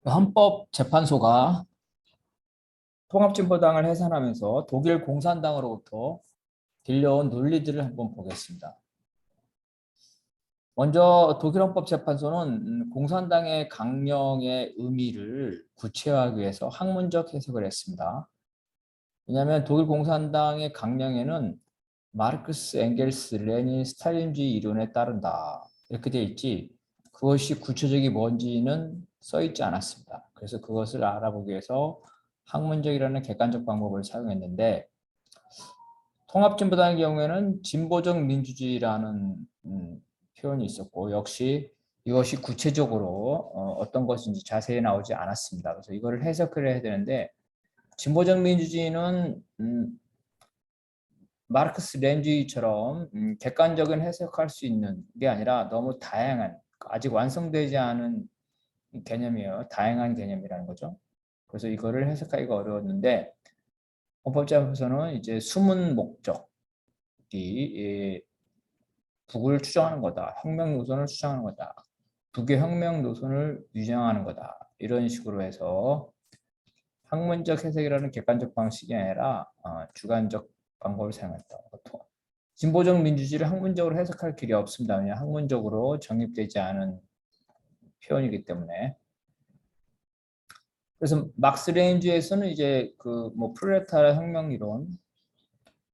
헌법재판소가 통합진보당을 해산하면서 독일 공산당으로부터 들려온 논리들을 한번 보겠습니다. 먼저 독일 헌법재판소는 공산당의 강령의 의미를 구체화하기 위해서 학문적 해석을 했습니다. 왜냐하면 독일 공산당의 강령에는 마르크스, 엥겔스, 레닌, 스탈린주의 이론에 따른다 이렇게 되어 있지, 그것이 구체적이 뭔지는 써 있지 않았습니다. 그래서 그것을 알아보기 위해서 학문적이라는 객관적 방법을 사용했는데, 통합진보당의 경우에는 진보적 민주주의라는 표현이 있었고, 역시 이것이 구체적으로 어떤 것인지 자세히 나오지 않았습니다. 그래서 이거를 해석을 해야 되는데, 진보적 민주주의는 마르크스 렌주의처럼 객관적인 해석할 수 있는 게 아니라 너무 다양한, 아직 완성되지 않은 개념이에요. 다양한 개념이라는 거죠. 그래서 이거를 해석하기가 어려웠는데, 헌법재판소는 이제 숨은 목적이 북을 추정하는 거다, 혁명 노선을 추정하는 거다, 북의 혁명 노선을 유정하는 거다, 이런 식으로 해서 학문적 해석이라는 객관적 방식이 아니라 주관적 방법을 사용했다. 진보적 민주주의를 학문적으로 해석할 길이 없습니다. 왜냐, 학문적으로 정립되지 않은 표현이기 때문에. 그래서 막스 레인주에서는 이제 그 뭐 프롤레타르 혁명 이론,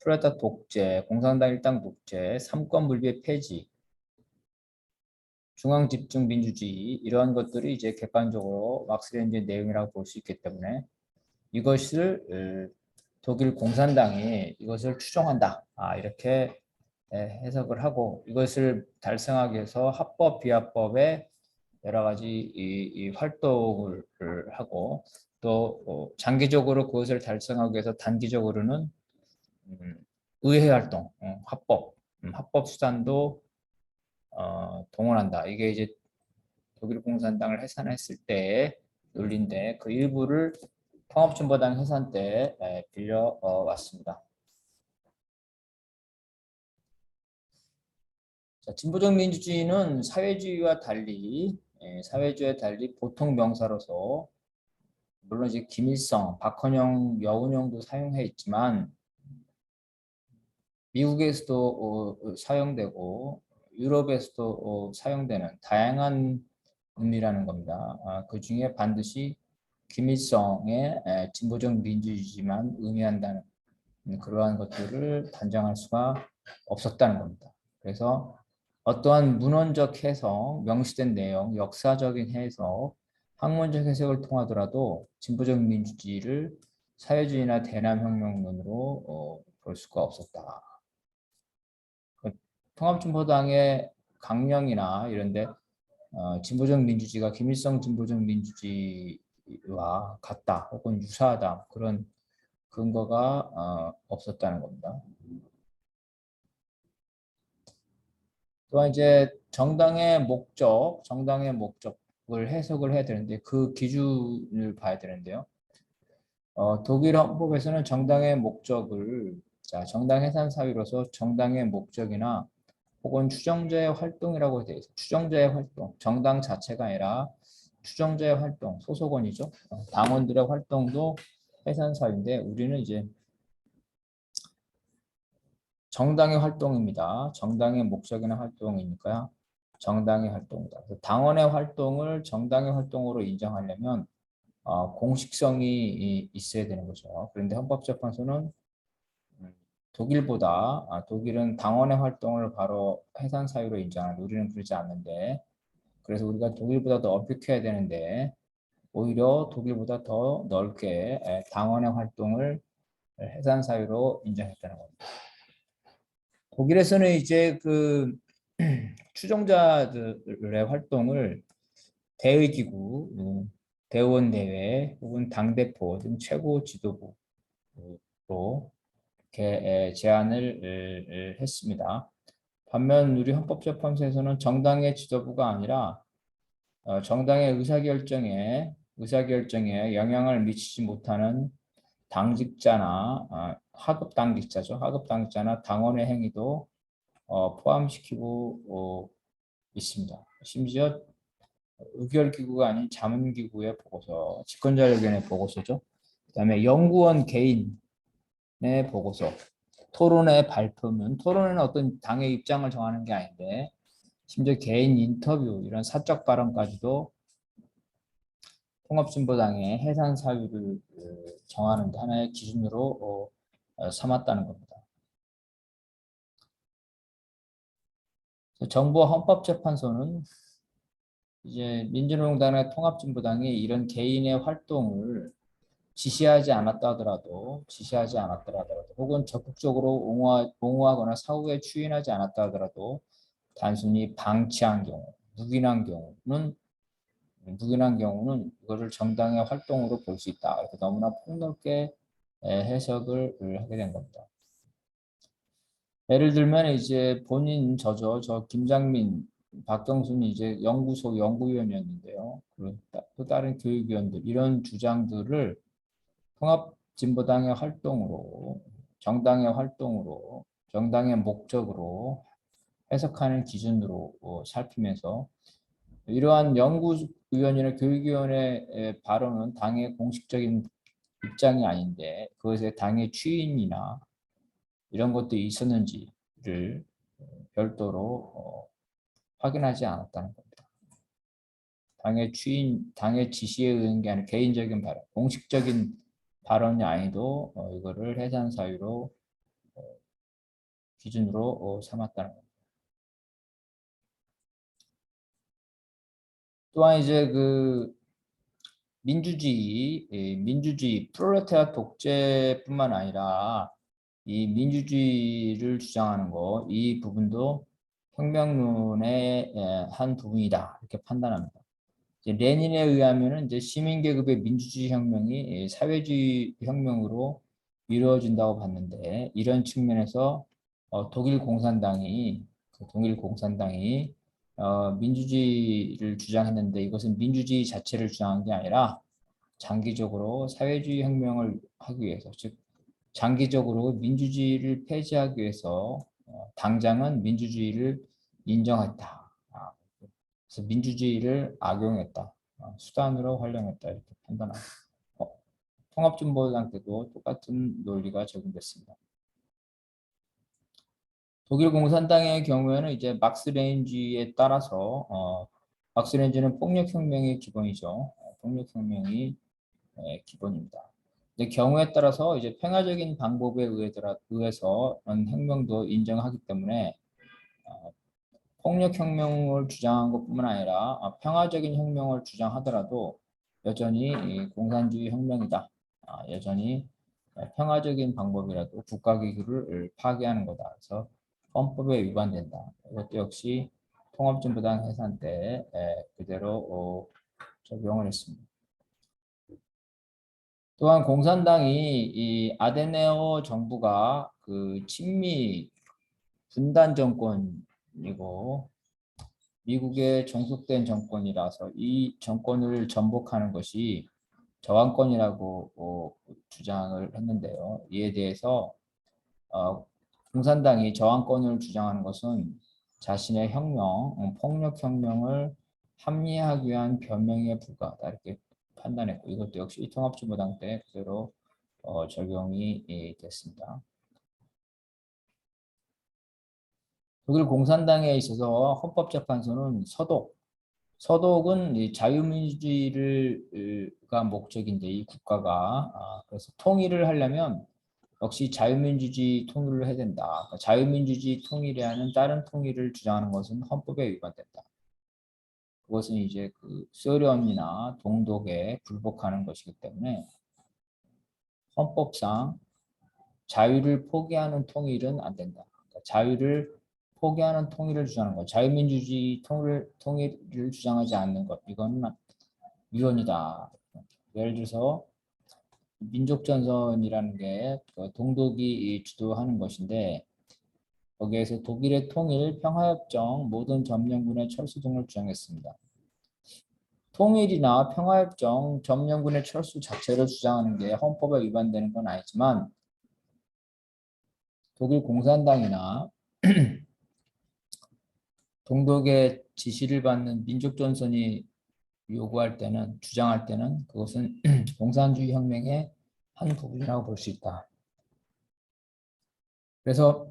프롤레타 독재, 공산당 일당 독재, 삼권 분립의 폐지, 중앙 집중 민주주의, 이러한 것들이 이제 객관적으로 막스 레인주의 내용이라고 볼 수 있기 때문에 이것을 독일 공산당이 이것을 추종한다, 이렇게 해석을 하고, 이것을 달성하기 위해서 합법 비합법의 여러 가지 이 활동을 하고, 또 장기적으로 그것을 달성하기 위해서 단기적으로는 의회 활동, 합법 수단도 동원한다. 이게 이제 독일 공산당을 해산했을 때의 논리인데, 그 일부를 통합진보당 해산 때 빌려 왔습니다. 자, 진보적 민주주의는 사회주의와 달리 보통 명사로서, 물론 이제 김일성, 박헌영, 여운형도 사용해 있지만 미국에서도 사용되고 유럽에서도 사용되는 다양한 의미라는 겁니다. 그 중에 반드시 김일성의 진보적 민주주의만 의미한다는 그러한 것들을 단정할 수가 없었다는 겁니다. 그래서 어떠한 문헌적 해석, 명시된 내용, 역사적인 해석, 학문적 해석을 통하더라도 진보적 민주주의를 사회주의나 대남혁명론으로 볼 수가 없었다. 통합진보당의 강령이나 이런데 진보적 민주주의가 김일성 진보적 민주주의와 같다 혹은 유사하다, 그런 근거가 없었다는 겁니다. 또한 이제 정당의 목적을 해석을 해야 되는데, 그 기준을 봐야 되는데요. 독일 헌법에서는 정당의 목적을, 정당 해산 사유로서 정당의 목적이나 혹은 추정자의 활동이라고 되어 있어요. 추정자의 활동, 정당 자체가 아니라 추정자의 활동, 소속원이죠. 당원들의 활동도 해산 사유인데, 우리는 이제 정당의 활동입니다. 정당의 목적이나 활동이니까요. 정당의 활동이다. 당원의 활동을 정당의 활동으로 인정하려면 공식성이 있어야 되는 거죠. 그런데 헌법재판소는 독일은 당원의 활동을 바로 해산 사유로 인정하는데 우리는 그러지 않는데, 그래서 우리가 독일보다 더 엄격해야 되는데 오히려 독일보다 더 넓게 당원의 활동을 해산 사유로 인정했다는 겁니다. 독일에서는 이제 그 추종자들의 활동을 대의기구, 대의원대회 혹은 당대표 등 최고 지도부로 이렇게 제안을 했습니다. 반면 우리 헌법재판소에서는 정당의 지도부가 아니라 정당의 의사결정에 영향을 미치지 못하는 당직자나 하급 당직자나 당원의 행위도 포함시키고 있습니다. 심지어 의결기구가 아닌 자문기구의 보고서, 집권자의견의 보고서죠. 그다음에 연구원 개인의 보고서, 토론회 발표문, 토론회는 어떤 당의 입장을 정하는 게 아닌데 심지어 개인 인터뷰 이런 사적 발언까지도 통합진보당의 해산 사유를 정하는 데 하나의 기준으로 삼았다는 겁니다. 정부와 헌법재판소는 이제 민주노동당의 통합진보당이 이런 개인의 활동을 지시하지 않았다 하더라도 혹은 적극적으로 옹호하거나 사후에 추인하지 않았다 하더라도 단순히 방치한 경우, 묵인한 경우는 이거를 정당의 활동으로 볼 수 있다. 이렇게 너무나 폭넓게 해석을 하게 된 겁니다. 예를 들면 이제 본인 저 김장민, 박경순이 이제 연구소 연구위원이었는데요. 또 다른 교육위원들 이런 주장들을 통합진보당의 활동으로, 정당의 목적으로 해석하는 기준으로 살피면서 이러한 연구위원이나 교육위원회의 발언은 당의 공식적인 입장이 아닌데 그것에 당의 추인이나 이런 것들이 있었는지를 별도로 확인하지 않았다는 겁니다. 당의 지시에 의한 게 아니라 개인적인 발언, 공식적인 발언이 아니도 이거를 해산 사유로 기준으로 삼았다는 겁니다. 또한 이제 그 민주주의, 프롤레타리아 독재뿐만 아니라 이 민주주의를 주장하는 거, 이 부분도 혁명론의 한 부분이다 이렇게 판단합니다. 이제 레닌에 의하면은 이제 시민계급의 민주주의 혁명이 사회주의 혁명으로 이루어진다고 봤는데 이런 측면에서 독일 공산당이 민주주의를 주장했는데 이것은 민주주의 자체를 주장한 게 아니라 장기적으로 사회주의 혁명을 하기 위해서, 즉 장기적으로 민주주의를 폐지하기 위해서 당장은 민주주의를 인정했다. 그래서 민주주의를 악용했다. 수단으로 활용했다. 이렇게 판단합니다. 통합진보당 때도 똑같은 논리가 적용됐습니다. 독일 공산당의 경우에는 이제 막스레인주의에 따라서 막스레인주는 폭력혁명의 기본이죠. 폭력혁명이 기본입니다. 경우에 따라서 이제 평화적인 방법에 의해서 혁명도 인정하기 때문에 폭력혁명을 주장한 것뿐만 아니라 평화적인 혁명을 주장하더라도 여전히 공산주의 혁명이다. 여전히 평화적인 방법이라도 국가기구를 파괴하는 거다. 그래서 헌법에 위반된다. 이것도 역시 통합진보당 해산 때 그대로 적용을 했습니다. 또한 공산당이 이 아데네어 정부가 그 친미 분단 정권이고 미국의 종속된 정권이라서 이 정권을 전복하는 것이 저항권이라고 주장을 했는데요. 이에 대해서 공산당이 저항권을 주장하는 것은 자신의 폭력혁명을 합리화하기 위한 변명에 불과하다 이렇게 판단했고 이것도 역시 통합진보당 때 그대로 적용이 됐습니다. 독일 공산당에 있어서 헌법재판소는 서독은 이 자유민주주의가 목적인데 이 국가가 그래서 통일을 하려면 역시 자유민주주의 통일을 해야 된다. 그러니까 자유민주주의 통일이 아닌 다른 통일을 주장하는 것은 헌법에 위반된다. 그것은 이제 그 소련이나 동독에 굴복하는 것이기 때문에 헌법상 자유를 포기하는 통일은 안 된다. 그러니까 자유를 포기하는 통일을 주장하는 것, 자유민주주의 통일을 주장하지 않는 것, 이거는 위헌이다. 예를 들어서 민족전선이라는 게 동독이 주도하는 것인데 거기에서 독일의 통일, 평화협정, 모든 점령군의 철수 등을 주장했습니다. 통일이나 평화협정, 점령군의 철수 자체를 주장하는 게 헌법에 위반되는 건 아니지만 독일 공산당이나 동독의 지시를 받는 민족전선이 요구할 때는 주장할 때는 그것은 공산주의 혁명의 한 부분이라고 볼 수 있다. 그래서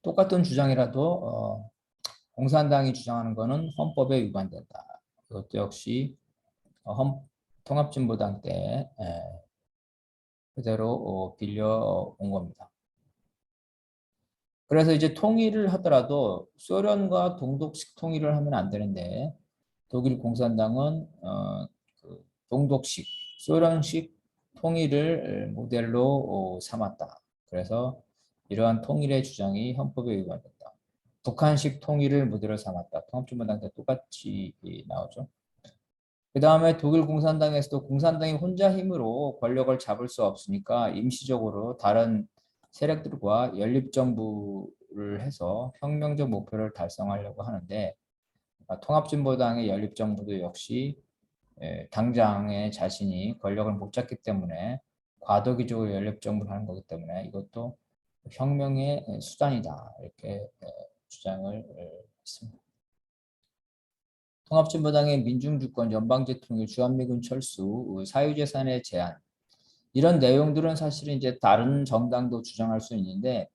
똑같은 주장이라도 공산당이 주장하는 것은 헌법에 위반된다. 이것도 역시 통합진보당 때 그대로 빌려온 겁니다. 그래서 이제 통일을 하더라도 소련과 동독식 통일을 하면 안 되는데 독일 공산당은 그 동독식, 소련식 통일을 모델로 삼았다. 그래서 이러한 통일의 주장이 헌법에 위반된다. 북한식 통일을 모델로 삼았다. 통합진보당 때 똑같이 나오죠. 그 다음에 독일 공산당에서도 공산당이 혼자 힘으로 권력을 잡을 수 없으니까 임시적으로 다른 세력들과 연립정부를 해서 혁명적 목표를 달성하려고 하는데 통합진보당의 연립정부도 역시 당장의 자신이 권력을 못 잡기 때문에 과도기적으로 연립정부를 하는 거기 때문에 이것도 혁명의 수단이다 이렇게 주장을 했습니다. 통합진보당의 민중주권, 연방제통일, 주한미군 철수, 사유재산의 제한 이런 내용들은 사실은 이제 다른 정당도 주장할 수 있는데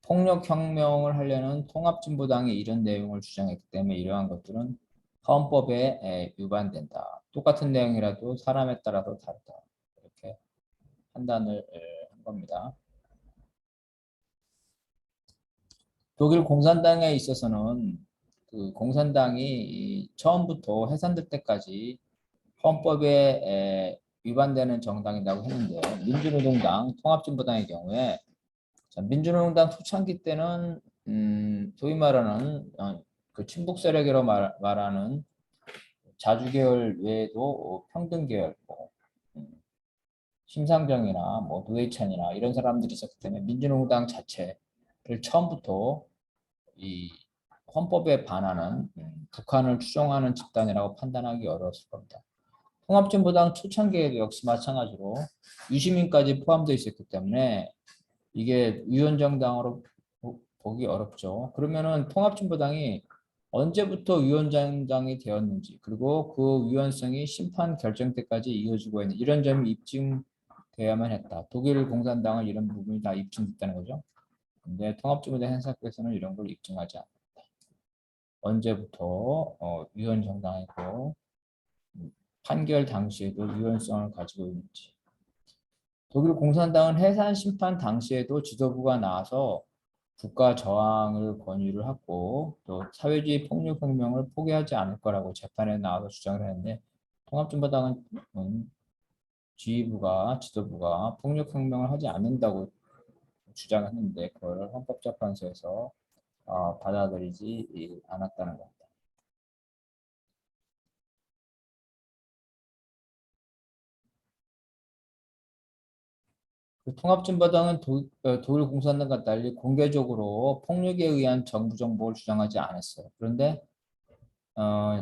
폭력혁명을 하려는 통합진보당이 이런 내용을 주장했기 때문에 이러한 것들은 헌법에 위반된다. 똑같은 내용이라도 사람에 따라서 다르다. 이렇게 판단을 한 겁니다. 독일 공산당에 있어서는 그 공산당이 처음부터 해산될 때까지 헌법에 위반되는 정당이라고 했는데 민주노동당, 통합진보당의 경우에 민주노동당 초창기 때는 소위 말하는 그 친북 세력이라고 말하는 자주계열 외에도 평등계열, 심상정이나 뭐 노회찬이나 이런 사람들이 있었기 때문에 민주노동당 자체를 처음부터 이 헌법에 반하는 북한을 추종하는 집단이라고 판단하기 어려웠을 겁니다. 통합진보당 초창기에도 역시 마찬가지로 유시민까지 포함되어 있었기 때문에 이게 위원정당으로 보기 어렵죠. 그러면은 통합진보당이 언제부터 위원장당이 되었는지 그리고 그 위원성이 심판 결정 때까지 이어지고 있는 이런 점이 입증돼야만 했다. 독일 공산당은 이런 부분이 다 입증됐다는 거죠. 근데 통합진보당 행사께서는 이런 걸 입증하지 않았다. 언제부터 위원정당이고 판결 당시에도 유연성을 가지고 있는지. 독일 공산당은 해산 심판 당시에도 지도부가 나와서 국가 저항을 권유를 하고 또 사회주의 폭력혁명을 포기하지 않을 거라고 재판에 나와서 주장을 했는데 통합진보당은 지도부가 폭력혁명을 하지 않는다고 주장했는데 그걸 헌법재판소에서 받아들이지 않았다는 겁니다. 통합진보당은 독일 공산당과 달리 공개적으로 폭력에 의한 정부 정복을 주장하지 않았어요. 그런데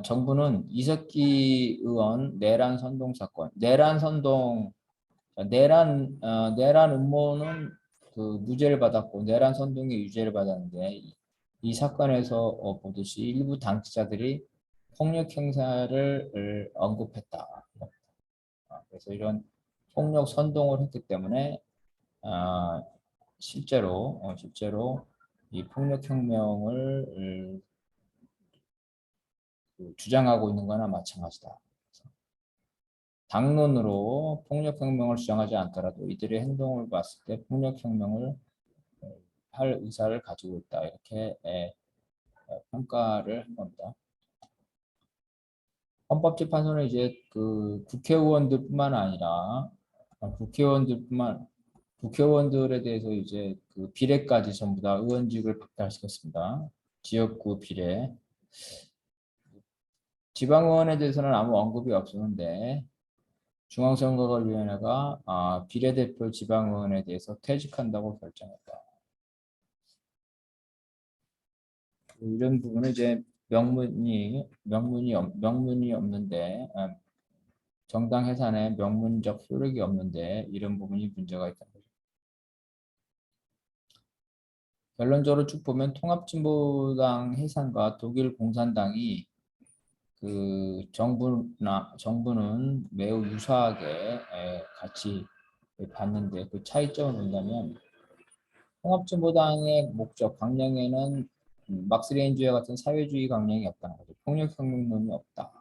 정부는 이석기 의원 내란 선동 사건, 내란 음모는 그 무죄를 받았고 내란 선동의 유죄를 받았는데 이 사건에서 보듯이 일부 당사자들이 폭력 행사를 언급했다. 그래서 이런 폭력 선동을 했기 때문에 실제로 이 폭력혁명을 주장하고 있는 거나 마찬가지다. 당론으로 폭력혁명을 주장하지 않더라도 이들의 행동을 봤을 때 폭력혁명을 할 의사를 가지고 있다. 이렇게 평가를 한 겁니다. 헌법재판소는 이제 그 국회의원들뿐만 아니라 국회의원들에 대해서 이제 그 비례까지 전부 다 의원직을 박탈시켰습니다. 지역구 비례. 지방의원에 대해서는 아무 언급이 없었는데 중앙선거관리위원회가 비례대표 지방의원에 대해서 퇴직한다고 결정했다. 이런 부분은 이제 명문이 없는데 정당 해산에 명문적 효력이 없는데 이런 부분이 문제가 있다는 거죠. 결론적으로 쭉 보면 통합진보당 해산과 독일 공산당이 정부는 매우 유사하게 같이 봤는데 그 차이점을 본다면 통합진보당의 목적 강령에는 막스 레인주의 같은 사회주의 강령이 없다는 거죠. 폭력혁명론이 없다.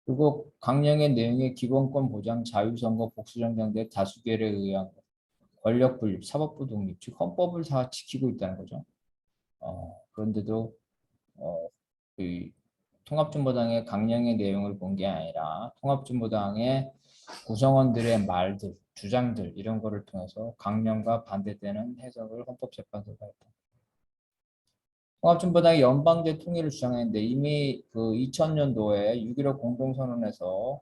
그리고 강령의 내용의 기본권 보장, 자유선거, 복수정당제, 다수결에 의한 권력 분립, 사법부 독립, 즉 헌법을 다 지키고 있다는 거죠. 그런데도 그 통합진보당의 강령의 내용을 본 게 아니라 통합진보당의 구성원들의 말들, 주장들 이런 거를 통해서 강령과 반대되는 해석을 헌법재판소가 했다. 통합진보당이 연방제 통일을 주장했는데 이미 그 2000년도에 6.15 공동선언에서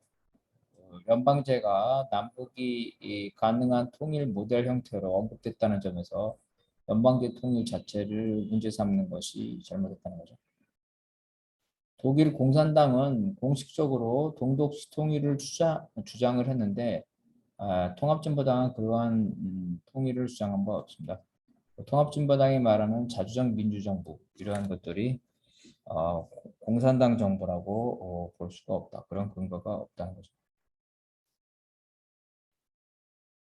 연방제가 남북이 가능한 통일 모델 형태로 언급됐다는 점에서 연방제 통일 자체를 문제 삼는 것이 잘못됐다는 거죠. 독일 공산당은 공식적으로 동독 통일을 주장을 했는데 통합진보당은 그러한 통일을 주장한 바 없습니다. 통합진보당이 말하는 자주적 민주정부 이러한 것들이 공산당 정부라고 볼 수가 없다. 그런 근거가 없다는 거죠.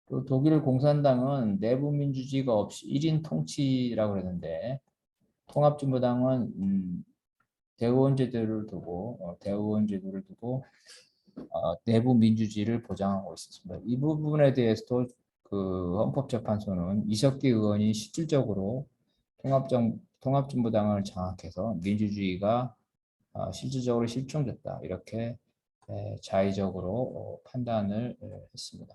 또 독일 공산당은 내부 민주주의가 없이 1인 통치라고 그랬는데 통합진보당은 대의원 제도를 두고 내부 민주주의를 보장하고 있습니다. 이 부분에 대해서도 그 헌법재판소는 이석기 의원이 실질적으로 통합진보당을 장악해서 민주주의가 실질적으로 실종됐다 이렇게 자의적으로 판단을 했습니다.